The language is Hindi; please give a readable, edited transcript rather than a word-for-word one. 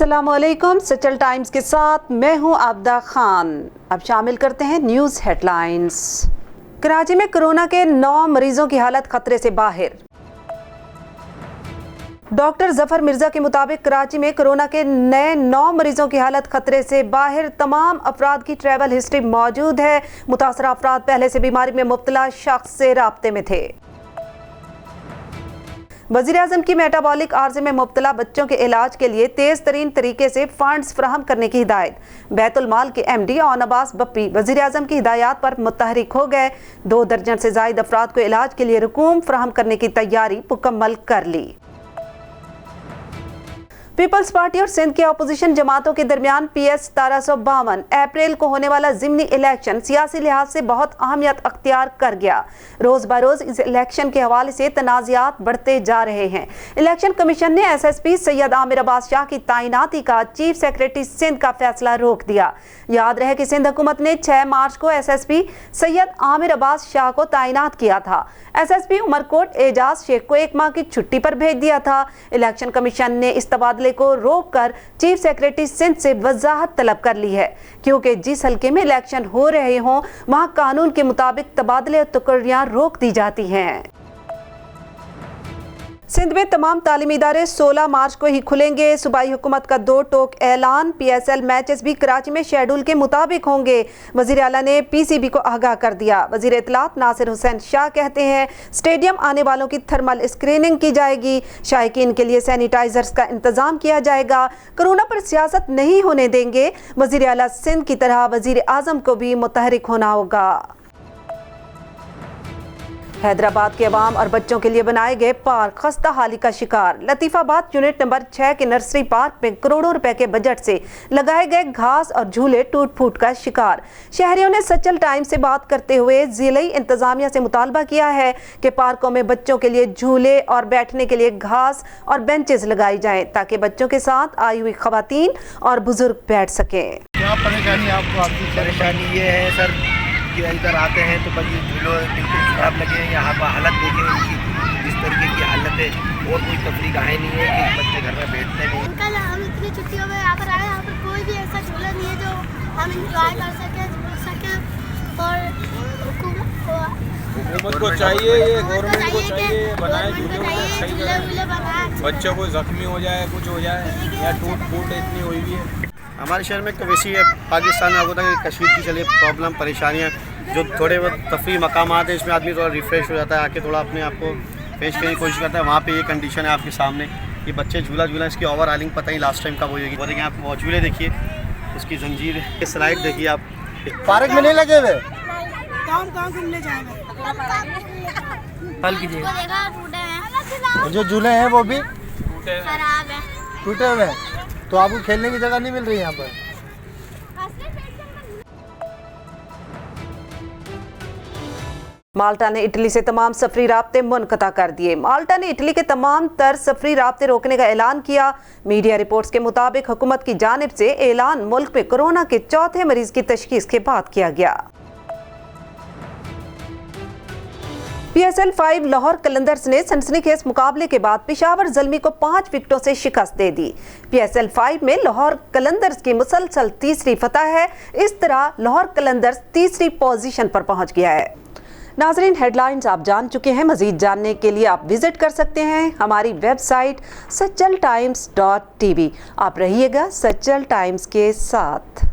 अस्सलामुअलैकुम। सचल टाइम्स के साथ मैं हूं आबदा खान। अब शामिल करते हैं न्यूज़ हेडलाइंस। कराची में कोरोना के 9 मरीजों की हालत खतरे से बाहर। डॉक्टर जफर मिर्जा के मुताबिक कराची में कोरोना के नए 9 मरीजों की हालत खतरे से बाहर। तमाम अफराद की ट्रैवल हिस्ट्री मौजूद है। मुतासरा अफराद पहले से बीमारी में मुब्तला शख्स से राब्ते में थे। वज़ीर-ए-आज़म की मेटाबॉलिक आर्जे में मुब्तला बच्चों के इलाज के लिए तेज़ तरीन तरीके से फंड्स फराहम करने की हिदायत। बैतुल माल के MD ओन अब्बास बप्पी वज़ीर-ए-आज़म की हिदायत पर मुतहरिक हो गए। 2 दर्जन से ज़ायद अफराद को इलाज के लिए रकूम फराहम करने की तैयारी मुकम्मल कर ली। पीपल्स पार्टी और सिंध की अपोजिशन जमातों के दरमियान PS 1752 अप्रैल को होने वाला ज़िमनी इलेक्शन सियासी लिहाज से बहुत अहमियत अख्तियार कर गया। रोज़ बरोज़ इस इलेक्शन के हवाले से तनाज़ात बढ़ते जा रहे हैं। इलेक्शन कमीशन ने SSP सैयद आमिर अब्बास शाह की तैनाती का चीफ सेक्रेटरी सिंध का फैसला रोक दिया। याद रहे कि सिंध हुकूमत ने 6 मार्च को SSP सैयद आमिर अब्बास शाह को तैनात किया था। SSP उमरकोट एजाज शेख को 1 माह की छुट्टी पर भेज दिया था। इलेक्शन कमीशन ने इस तबादले को रोककर चीफ सेक्रेटरी सिंध से वजाहत तलब कर ली है, क्योंकि जिस हल्के में इलेक्शन हो रहे हों वहां कानून के मुताबिक तबादले और तकर्रियां रोक दी जाती हैं। सिंध में तमाम तालीमी इदारे 16 मार्च को ही खुलेंगे। सूबाई हुकूमत का 2 टोक ऐलान। PSL मैचेस भी कराची में शेड्यूल के मुताबिक होंगे। वज़ीर आला ने PCB को आगाह कर दिया। वज़ीर इत्तलात नासिर हुसैन शाह कहते हैं स्टेडियम आने वालों की थर्मल स्क्रीनिंग की जाएगी। शायकीन के लिए सैनिटाइजर्स का इंतजाम किया जाएगा। कोरोना पर सियासत नहीं होने देंगे। वज़ीर आला सिंध की तरह वज़ीर आज़म को भी मुतहरिक होना होगा। हैदराबाद के अवाम और बच्चों के लिए बनाए गए पार्क खस्ता हाली का शिकार। लतीफ़ाबाद यूनिट नंबर 6 के नर्सरी पार्क में करोड़ों रुपए के बजट से लगाए गए घास और झूले टूट फूट का शिकार। शहरियों ने सचल टाइम्स से बात करते हुए जिले इंतजामिया से मुतालबा किया है कि पार्कों में बच्चों के लिए झूले और बैठने के लिए घास और बेंचेस लगाई जाएं, ताकि बच्चों के साथ आई हुई खवातीन और बुजुर्ग बैठ सकें। क्या परेशानी आपको? आपकी परेशानी ये है सर कि इधर आते हैं तो बच्चे झूलों बिल्कुल खराब लगे हैं। यहाँ पर हालत देखें इनकी, जिस तरीके की हालत है, और कोई तफरीक है नहीं है कि बच्चे घर में बैठते नहीं। अंकल हम इतनी छुट्टियों में यहाँ पर आए, यहाँ पर कोई भी ऐसा झूला नहीं है जो हम इंजॉय कर सकें, झूल सकें। और हुकूमत को चाहिए, ये गवर्नमेंट को चाहिए बनाए झूले बनाए। बच्चों को जख्मी हो जाए, कुछ हो जाए, या टूट फूट इतनी हुई हुई है। हमारे शहर में एक वैसी है, पाकिस्तान में होता है कश्मीर की चलिए प्रॉब्लम परेशानियाँ जो थोड़े बहुत तफरी मकामात है, इसमें आदमी थोड़ा रिफ़्रेश हो जाता है, आके थोड़ा अपने आप को पेश करने की कोशिश करता है। वहाँ पे ये कंडीशन है आपके सामने, ये बच्चे झूला इसकी ओवर हालिंग पता नहीं लास्ट टाइम कब होगी। वो देखिए आप वो झूले देखिए, उसकी जंजीर, ये स्लाइड देखिए आप। पार्क में नहीं लगे हुए, कहाँ घूमने जाएंगे? फल कीजिए। जो झूले हैं वो भी खराब है, टूटे हुए हैं, तो आपको खेलने की जगह नहीं मिल रही यहाँ पर। माल्टा ने इटली से तमाम सफरी राब्ते मुनक़ता कर दिए। माल्टा ने इटली के तमाम तर सफरी राब्ते रोकने का ऐलान किया। मीडिया रिपोर्ट्स के मुताबिक हुकूमत की जानिब से ऐलान मुल्क में कोरोना के 4थे मरीज की तशखीस के बाद किया गया। PSL 5 लाहौर कलंदर्स ने सनसनीखेज मुकाबले के बाद पेशावर ज़ल्मी को 5 विकेटों से शिकस्त दे दी। PSL 5 में लाहौर कलंदर्स की मुसलसल तीसरी फतह है। इस तरह लाहौर कलंदर्स तीसरी पोजीशन पर पहुंच गया है। नाज़रीन, हेडलाइंस आप जान चुके हैं। मज़ीद जानने के लिए आप विजिट कर सकते हैं हमारी वेबसाइट सचल times.tv। आप रहिएगा सचल टाइम्स के साथ।